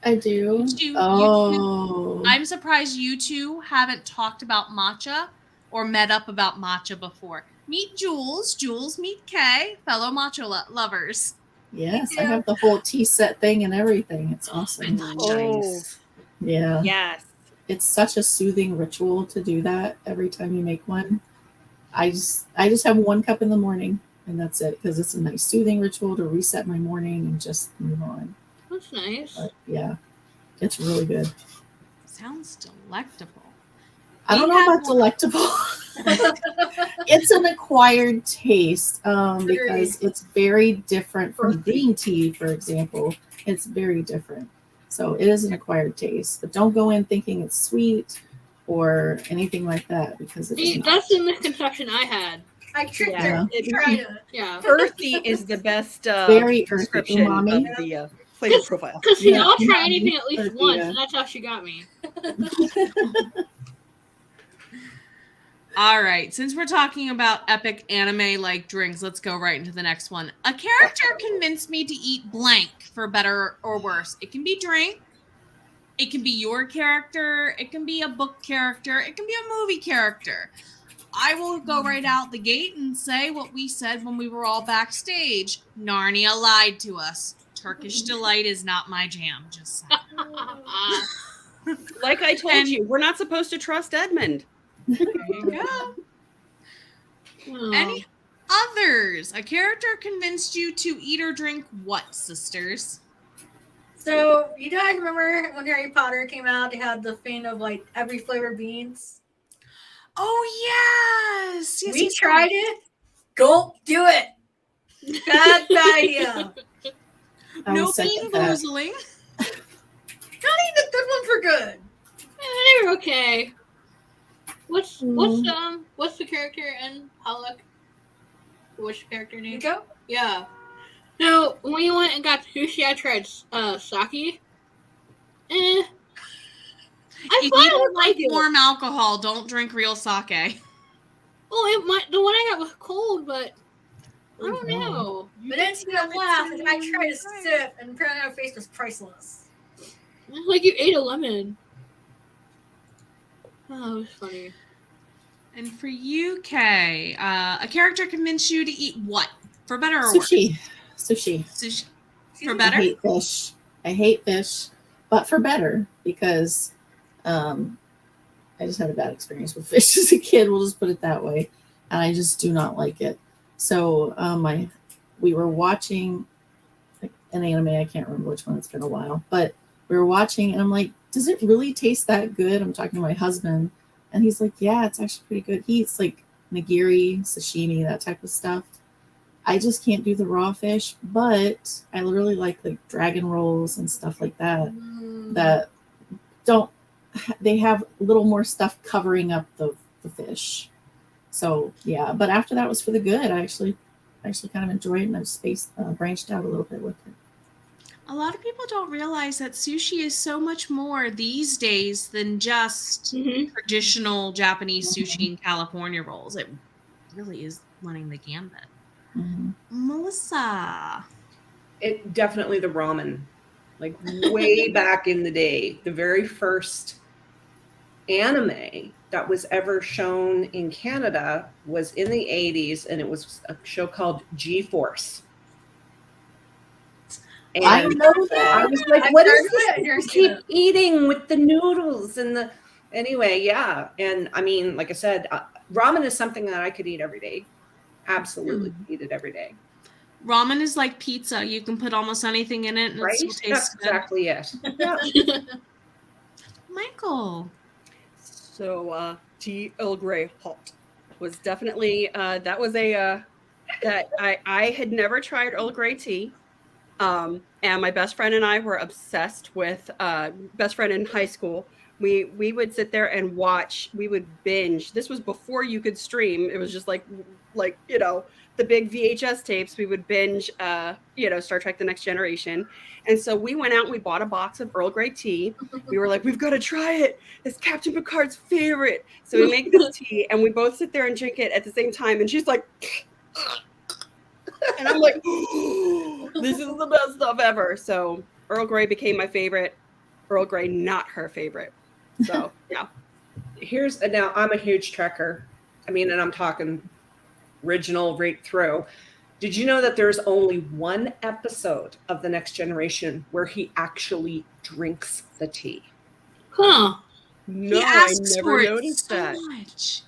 I do. Oh. I'm surprised you two haven't talked about matcha or met up about matcha before. Meet Jules. Jules, meet Kay, fellow matcha lovers. Yes, Me I too. have the whole tea set thing and everything. It's awesome. Nice. Yeah. Yes. It's such a soothing ritual to do that every time you make one. I just have 1 cup in the morning and that's it because it's a nice soothing ritual to reset my morning and just move on. That's nice. But yeah, it's really good. Sounds delectable. I don't We know have about delectable. It's an acquired taste because it's very different from green tea, for example. It's very different. So it is an acquired taste. But don't go in thinking it's sweet or anything like that because it is See, not. that's the misconception I had. I tricked Yeah. her. Tried it. Yeah. Earthy is the best Very earthy. description Umami. of the flavor profile. Because Yeah, I'll try umami, anything at least tortilla. once, and that's how she got me. All right, since we're talking about epic anime like drinks, let's go right into the next one. A character convinced me to eat blank for better or worse. It can be drink, it can be your character, it can be a book character, it can be a movie character. I will go right out the gate and say what we said when we were all backstage. Narnia lied to us. Turkish Delight is not my jam, just saying. Like I told you, we're not supposed to trust Edmund. There you go. Oh. Any others? A character convinced you to eat or drink what, sisters? So you guys remember when Harry Potter came out? They had the thing of like every flavor beans. Oh yes, yes. We yes, tried it. Don't do it. Bad idea. I will No second bean that. boozling. Not even the good ones were good. They're okay. What's the character in Pollock? What's your character name? Nico? Yeah. No, when we went and got sushi, I tried sake. I If thought you it don't was like it. warm alcohol, don't drink real sake. Oh, the one I got was cold, but I don't Oh. know. But then she got laugh, and I tried to sip, and apparently her face was priceless. It's like you ate a lemon. Oh, it was funny. And for you, Kay, a character convinced you to eat what? For better or worse? Sushi. Sushi. For I better? hate fish, but for better, because I just had a bad experience with fish as a kid. We'll just put it that way, and I just do not like it. So we were watching an anime. I can't remember which one. It's been a while, but we were watching, and I'm like, does it really taste that good? I'm talking to my husband, and he's like, yeah, it's actually pretty good. He eats like nigiri, sashimi, that type of stuff. I just can't do the raw fish, but I really like dragon rolls and stuff like that. That they have a little more stuff covering up the fish. So yeah, but after that was for the good. I actually kind of enjoyed it, and I've branched out a little bit with it. A lot of people don't realize that sushi is so much more these days than just traditional Japanese sushi and California rolls. It really is running the gambit. Mm-hmm. Melissa. It definitely the ramen. Like way back in the day, the very first anime that was ever shown in Canada was in the 80s, and it was a show called G-Force. And I know that. I was like, what is this you keep eating with the noodles and the... Anyway, yeah. And I mean, like I said, ramen is something that I could eat every day. Absolutely eat it every day. Ramen is like pizza. You can put almost anything in it and Right? it still tastes That's good. exactly it. Yeah. Michael. So tea Earl Grey hot was definitely that was a that I had never tried Earl Grey tea. And my best friend and I were obsessed with best friend in high school. We would sit there and watch. We would binge. This was before you could stream. It was just like the big VHS tapes. We would binge Star Trek: The Next Generation. And so we went out and we bought a box of Earl Grey tea. We were like, we've got to try it. It's Captain Picard's favorite. So we make this tea and we both sit there and drink it at the same time. And she's like, and I'm like, this is the best stuff ever. So Earl Grey became my favorite. Earl Grey, not her favorite. So yeah. Now I'm a huge Trekker. I mean, and I'm talking original right through. Did you know that there's only one episode of The Next Generation where he actually drinks the tea? Huh. No, He I asks never for it noticed so that. much.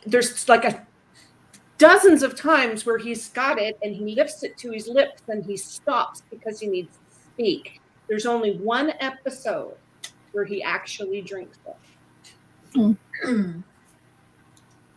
There's like dozens of times where he's got it and he lifts it to his lips and he stops because he needs to speak. There's only one episode where he actually drinks it.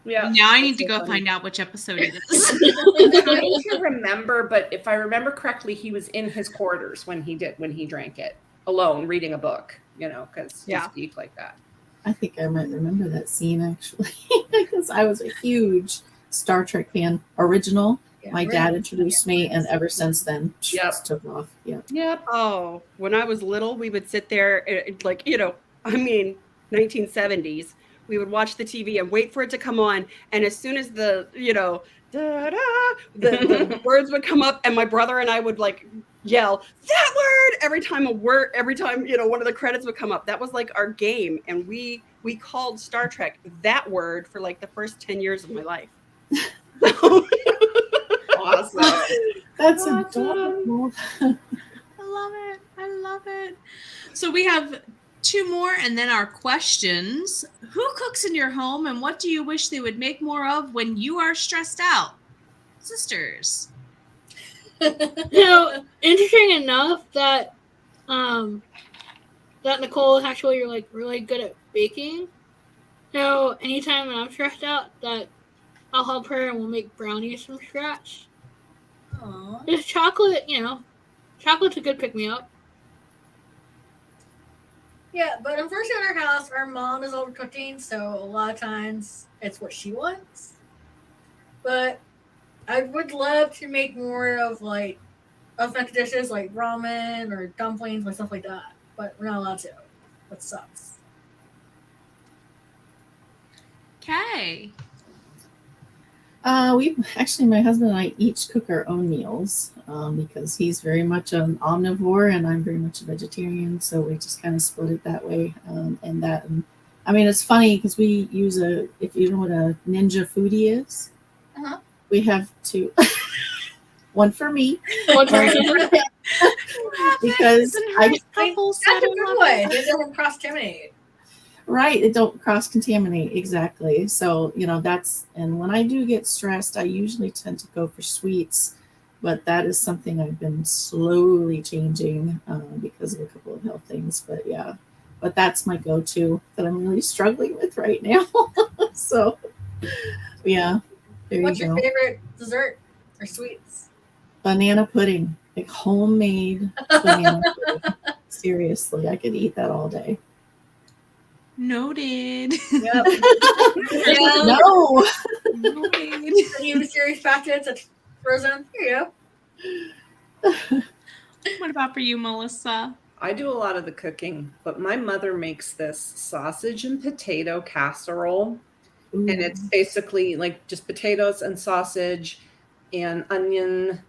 Yeah. Now I need to go find out which episode it is. I'm trying to remember, but if I remember correctly, he was in his quarters when he drank it alone, reading a book, because he's deep like that. I think I might remember that scene actually, because I was a huge Star Trek fan. Original. Yeah, my dad introduced me, and ever since then, just took off. Yep. Oh, when I was little, we would sit there, 1970s. We would watch the TV and wait for it to come on, and as soon as the words would come up, and my brother and I would yell that word every time one of the credits would come up. That was like our game, and we called Star Trek that word for like the first 10 years of my life. Awesome. That's adorable. I love it. So we have two more and then our questions. Who cooks in your home and what do you wish they would make more of when you are stressed out? Sisters. Interesting enough that Nicole is actually really good at baking. So anytime when I'm stressed out, that I'll help her and we'll make brownies from scratch. Aww. Just chocolate, chocolate's a good pick-me-up. Yeah, but unfortunately in our house, our mom is over cooking, so a lot of times it's what she wants. But I would love to make more of authentic dishes like ramen or dumplings or stuff like that. But we're not allowed to. That sucks. Okay. We actually, my husband and I each cook our own meals because he's very much an omnivore and I'm very much a vegetarian. So we just kind of split it that way. I mean, it's funny because we use if you know what a Ninja Foodie is, Uh-huh. we have two, one for me, One for one him. for him, because That's a good one. It doesn't cross-contaminate. right, it don't cross contaminate exactly. So and when I do get stressed, I usually tend to go for sweets, but that is something I've been slowly changing because of a couple of health things. But yeah, but that's my go-to that I'm really struggling with right now. So yeah, there What's you your go. favorite dessert or sweets? Banana pudding, like homemade banana pudding. Seriously, I could eat that all day. Noted. Yep. No. Noted. Any mysterious packets that's frozen? Here you go. What about for you, Melissa? I do a lot of the cooking, but my mother makes this sausage and potato casserole. Ooh. And it's basically like just potatoes and sausage and onion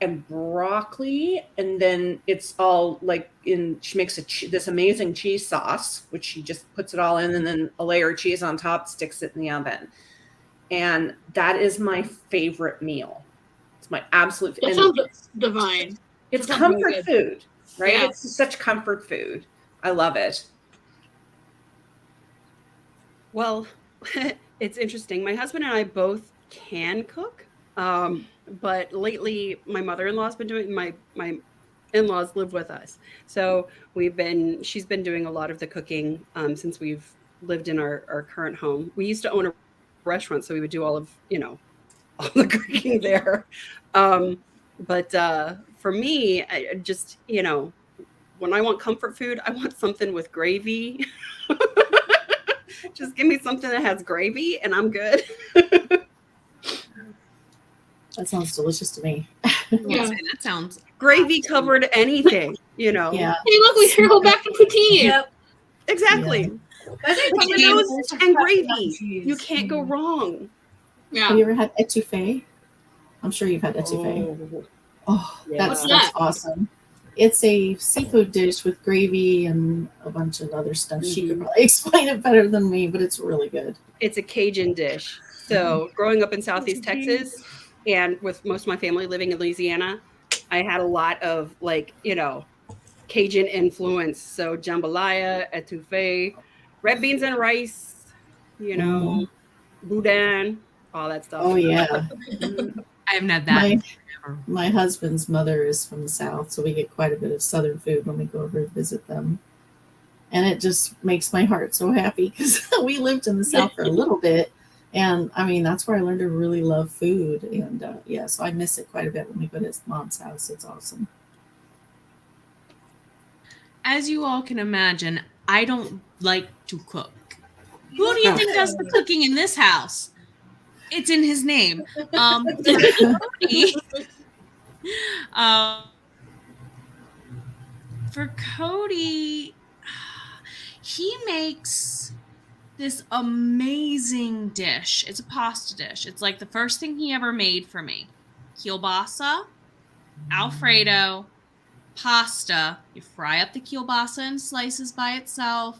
and broccoli. And then it's all like she makes this amazing cheese sauce, which she just puts it all in and then a layer of cheese on top, sticks it in the oven. And that is my favorite meal. It's my absolute That sounds divine. It's That sounds comfort really food, right? Yeah. It's such comfort food. I love it. Well, it's interesting. My husband and I both can cook, but lately my mother-in-law's been doing. My in-laws live with us, so she's been doing a lot of the cooking since we've lived in our current home. We used to own a restaurant, so we would do all of all the cooking there. But for me, I just when I want comfort food, I want something with gravy. Just give me something that has gravy and I'm good. That sounds delicious to me. Yeah. That sounds Gravy covered anything, Yeah. Hey, look, we circle back to poutine. Yep. Exactly. I think Potatoes and gravy. cheese. You can't go wrong. Have Yeah. you ever had etouffee? I'm sure you've had etouffee. Oh, Yeah. that's What's that? awesome. It's a seafood dish with gravy and a bunch of other stuff. She could Mhm. probably explain it better than me, but it's really good. It's a Cajun dish. So growing up in Southeast Texas and with most of my family living in Louisiana, I had a lot of Cajun influence. So jambalaya, etouffee, red beans and rice, boudin, all that stuff. Oh yeah. I haven't had that. My husband's mother is from the South, so we get quite a bit of Southern food when we go over to visit them. And it just makes my heart so happy because we lived in the South for a little bit. And I mean, that's where I learned to really love food. And so I miss it quite a bit when we go to his mom's house. It's awesome. As you all can imagine, I don't like to cook. Who do you think does the cooking in this house? It's in his name. For Cody, he makes this amazing dish. It's a pasta dish. It's like the first thing he ever made for me. Kielbasa, Alfredo, pasta. You fry up the kielbasa in slices by itself,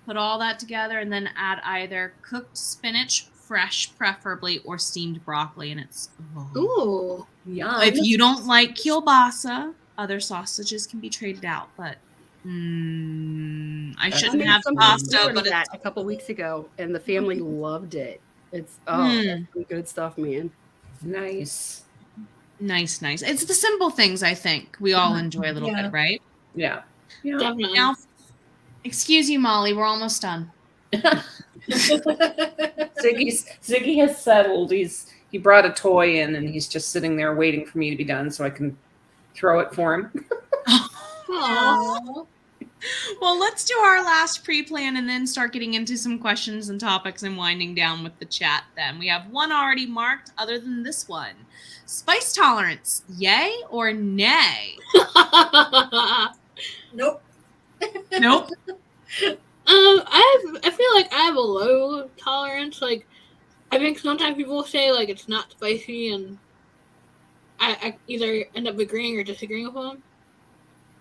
put all that together, and then add either cooked spinach, fresh preferably, or steamed broccoli. And it's Ooh. Yum. if you don't like kielbasa, other sausages can be traded out. But I I shouldn't made have something pasta, similar to but that it's a couple weeks ago, and the family loved it. It's Mm. some good stuff, man. Nice. nice. It's the simple things I think we all enjoy a little Yeah. bit, right? Yeah. Yeah. Definitely. Now, excuse you, Molly. We're almost done. Ziggy has settled. He brought a toy in and he's just sitting there waiting for me to be done so I can throw it for him. Aw. Well, let's do our last pre-plan and then start getting into some questions and topics and winding down with the chat then. We have one already marked other than this one. Spice tolerance, yay or nay? Nope. Nope. I feel like I have a low tolerance. Like, I think sometimes people say like it's not spicy, and I either end up agreeing or disagreeing with them.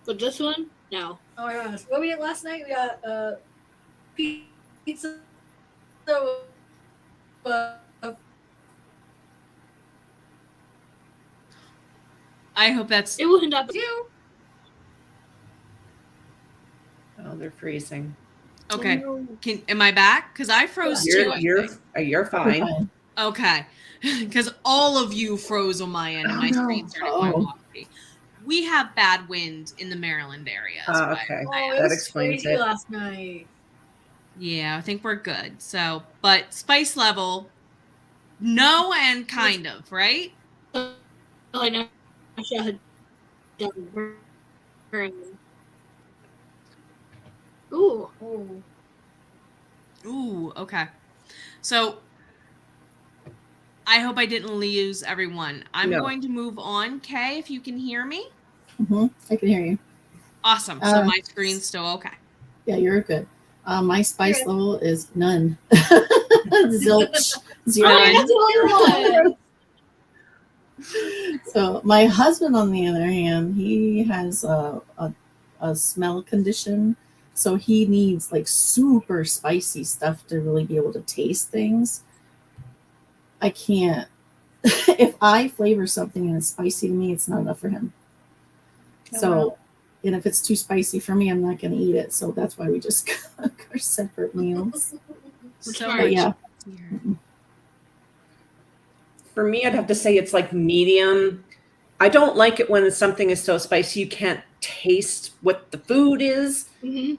But this one, no. Oh my gosh. What we did last night? We got pizza. I hope that's It wasn't that. You. Oh, they're freezing. okay. Am I back? Because I froze too. You're You're fine. fine. Okay. Because all of you froze on my end and my screen started going wobbly. We have bad wind in the Maryland area. Okay. Oh, it That was explains crazy it. last night. Yeah, I think we're good. So, but spice level, no and kind of, right? Like, I should have done. Ooh. Oh. Ooh, okay. So I hope I didn't lose everyone. I'm No. going to move on. Kay, if you can hear me. I can hear you. Awesome. So my screen's still okay. Yeah, you're good. My spice level is none. Zilch. Zero. That's the only one. So my husband, on the other hand, he has a smell condition, so he needs like super spicy stuff to really be able to taste things. I can't. If I flavor something and it's spicy to me, it's not enough for him. So, and if it's too spicy for me, I'm not going to eat it. So that's why we just cook our separate meals. So But much yeah. easier. For me, I'd have to say it's like medium. I don't like it when something is so spicy you can't taste what the food is. Mm-hmm.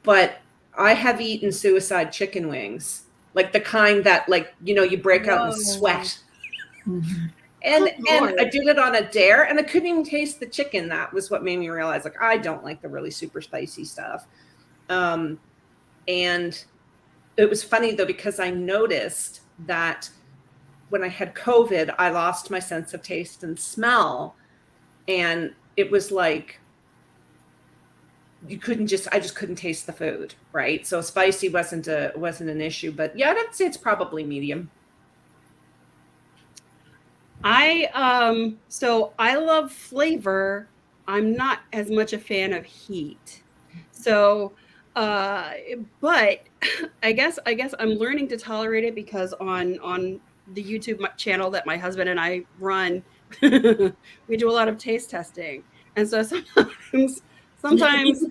But I have eaten suicide chicken wings, like the kind that, like, you know, you break out in Whoa. sweat. Mhm. And Lord. I did it on a dare, and I couldn't even taste the chicken. That was what made me realize, like, I don't like the really super spicy stuff. And it was funny though, because I noticed that when I had COVID, I lost my sense of taste and smell, and it was like I just couldn't taste the food, right? So spicy wasn't an issue, but yeah, I'd say it's probably medium. So I love flavor. I'm not as much a fan of heat. So but I guess I'm learning to tolerate it because on the YouTube channel that my husband and I run, we do a lot of taste testing. And so sometimes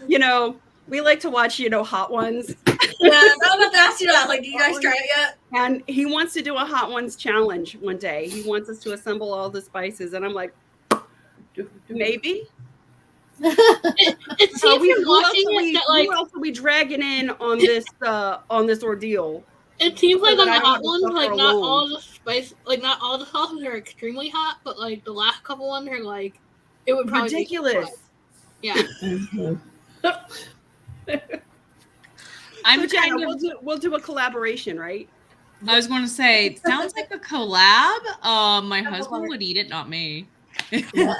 you know, we like to watch, Hot Ones. Yeah, I was about to ask you that. Like, do you guys try it yet? And he wants to do a Hot Ones challenge one day. He wants us to assemble all the spices. And I'm like, maybe. It seems from watching it that like who else are we dragging in on this ordeal? it seems like So on that the I hot don't have to ones, like suffer not alone. all the spice, like not all the sauces are extremely hot, but like the last couple ones are like it would probably be Ridiculous. yeah. Mhm. I'm So, Jenna, kind of. we'll do a collaboration, right? I was going to say, it sounds like a collab. My Have a husband heart. would eat it, not me. Yeah.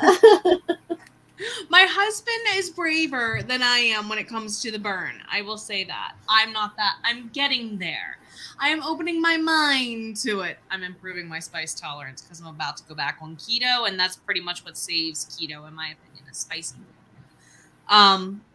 My husband is braver than I am when it comes to the burn. I will say that. I'm not that. I'm getting there. I am opening my mind to it. I'm improving my spice tolerance because I'm about to go back on keto, and that's pretty much what saves keto, in my opinion, is spicy.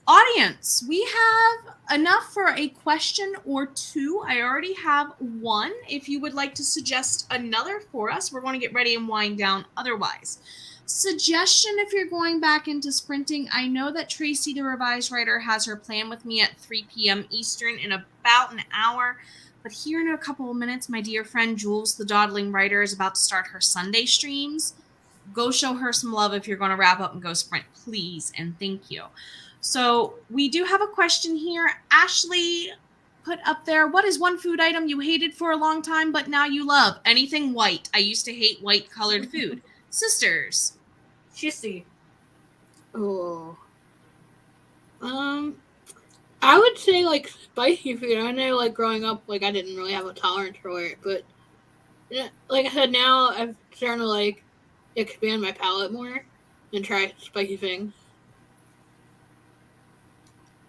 Audience, we have enough for a question or two. I already have one. If you would like to suggest another for us, we're going to get ready and wind down otherwise. Suggestion if you're going back into sprinting. I know that Tracy, the revised writer, has her plan with me at 3 p.m. Eastern in about an hour. But here in a couple of minutes, my dear friend Jules, the dawdling writer, is about to start her Sunday streams. Go show her some love if you're going to wrap up and go sprint, please, and thank you. So we do have a question here. Ashley put up there, what is one food item you hated for a long time but now you love? Anything white. I used to hate white colored food. Sisters. Shissy. Oh. I would say like spicy food. I know like growing up, like I didn't really have a tolerance for it, but like I said, now I'm starting to like expand my palate more and try spicy things.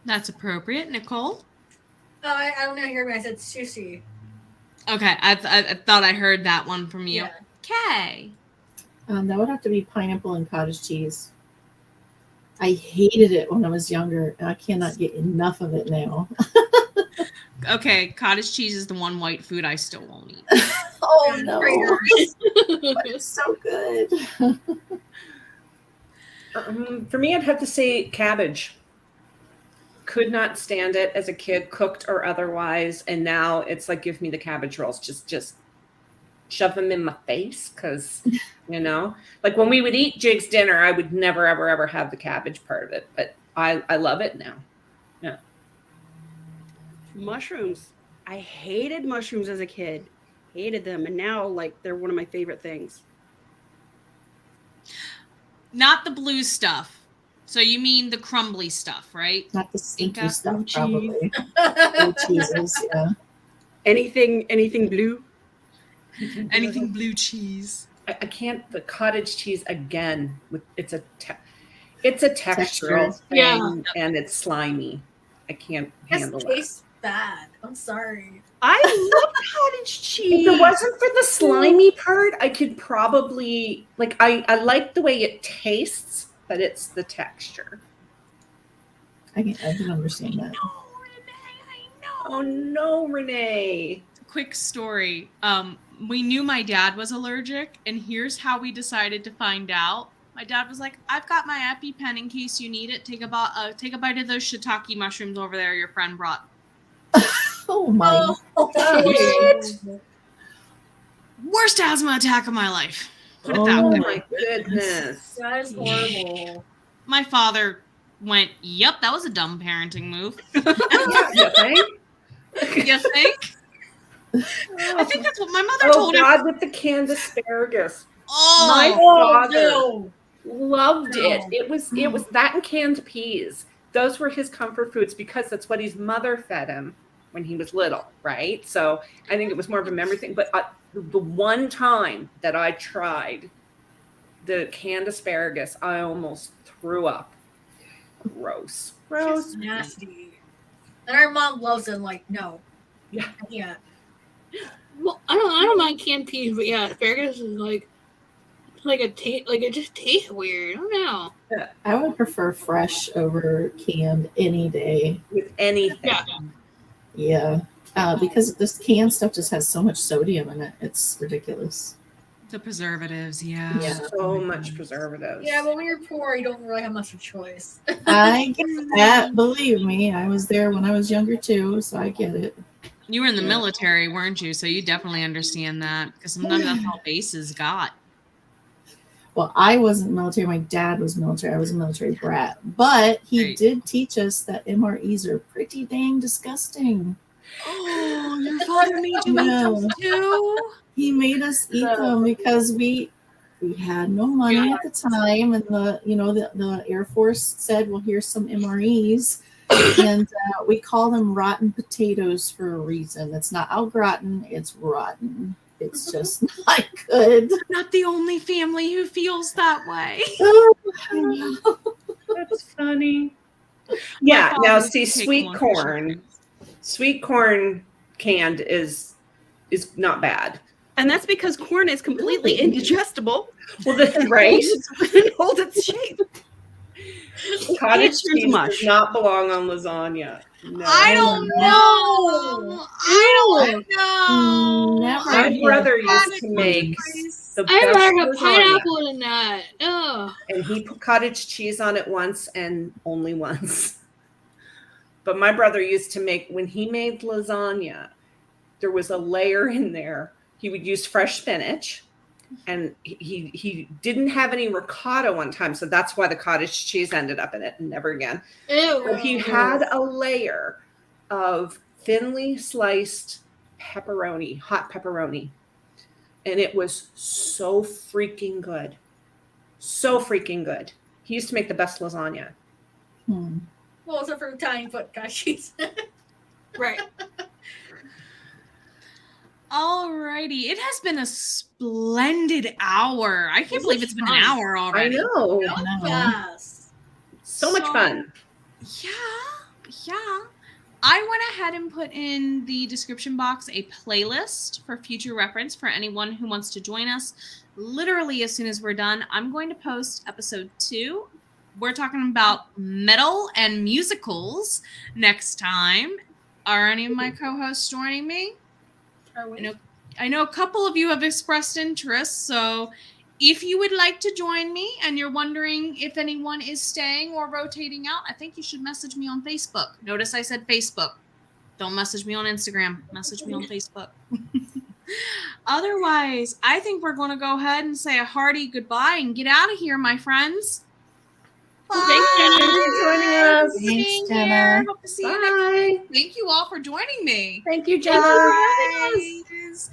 That's appropriate. Nicole? Oh, I don't know. Here, I said sushi. Okay, I thought I heard that one from you. Yeah. Okay. That would have to be pineapple and cottage cheese. I hated it when I was younger, and I cannot get enough of it now. Okay, cottage cheese is the one white food I still won't eat. Oh no, Traitor. it's so good. For me, I'd have to say cabbage. Could not stand it as a kid, cooked or otherwise, and now it's like, give me the cabbage rolls. Just shove them in my face, because like when we would eat Jig's dinner, I would never ever have the cabbage part of it, but I love it now. Yeah. Mushrooms. I hated mushrooms as a kid. Hated them, and now like they're one of my favorite things. Not the blue stuff. So you mean the crumbly stuff, right? Not the stinky Inca. stuff, Blue cheese. probably. Blue cheeses, yeah. Anything blue. Anything blue cheese. I can't. The cottage cheese again. It's a textural thing, Yeah. and it's slimy. I can't It handle just that. tastes bad. I'm sorry. I love cottage cheese. If it wasn't for the slimy part, I could probably I like the way it tastes, but it's the texture. I can understand that. Oh no, Renee. Quick story. We knew my dad was allergic, and here's how we decided to find out. My dad was like, "I've got my EpiPen in case you need it. Take a bite of those shiitake mushrooms over there your friend brought." Oh my! What? Worst asthma attack of my life. Put it Oh that way. My goodness. That is horrible. My father went, "Yep, that was a dumb parenting move." You think? You think? I think that's what my mother Oh told him. God, with the canned asparagus. Oh, My Oh, father no. loved No. it. It was that and canned peas. Those were his comfort foods because that's what his mother fed him when he was little, right? So I think it was more of a memory thing. But the one time that I tried the canned asparagus, I almost threw up. Gross. It's nasty. And our mom loves it. Like, no. Yeah. Yeah. Well, I don't mind canned peas, but yeah, asparagus is like it just tastes weird. I don't know. I would prefer fresh over canned any day. With anything. Yeah. Yeah, because this canned stuff just has so much sodium in it. It's ridiculous. the preservatives, yeah. Yeah. So much preservatives. Yeah, but when you're poor, you don't really have much of a choice. I get that. Believe me, I was there when I was younger too, so I get it. You were in the military, weren't you? So you definitely understand that, because sometimes that's all bases got. Well, I wasn't military. My dad was military. I was a military brat. But he Right. did teach us that MREs are pretty dang disgusting. Oh, your father made you eat No. those too? He made us eat them because we had no money at the time, and the Air Force said, "Well, here's some MREs," and we call them rotten potatoes for a reason. It's not au gratin; it's rotten. It's just not good. Not the only family who feels that way. I know. That's funny. Yeah. My Now, father see, used to take sweet one for corn. Sweet corn canned is not bad. And that's because corn is completely indigestible. Well, right? It holds its shape. Cottage It turns cheese mush. does not belong on lasagna. No. I don't know. I don't know. Never. My Yeah. brother used to make the I'd best rather have lasagna, pineapple than that. Oh, and he put cottage cheese on it once and only once. But my brother used to make, when he made lasagna, there was a layer in there. He would use fresh spinach, and he didn't have any ricotta one time, so that's why the cottage cheese ended up in it, and never again. ew. But he had a layer of thinly sliced pepperoni, hot pepperoni, and it was so freaking good. So freaking good. He used to make the best lasagna. Hmm. comfortable except for the tiny foot sheets. Right. Alrighty. It has been a splendid hour. I can't This believe is it's been fun. an hour I already. know. Yes. So much fun. Yeah. I went ahead and put in the description box a playlist for future reference for anyone who wants to join us. Literally, as soon as we're done, I'm going to post episode 2. We're talking about metal and musicals next time. Are any of my co-hosts joining me? Are we? I know a couple of you have expressed interest, so if you would like to join me and you're wondering if anyone is staying or rotating out, I think you should message me on Facebook. Notice I said Facebook. Don't message me on Instagram. Message me on Facebook. Otherwise, I think we're going to go ahead and say a hearty goodbye and get out of here, my friends. Bye. Thanks, Jenna. Thanks for joining us. Thanks for being Thanks, Jenna. here. Hope to see you next Bye. week. Thank you all for joining me. Thank you, Thank you Jenna. for having us. Guys. We're just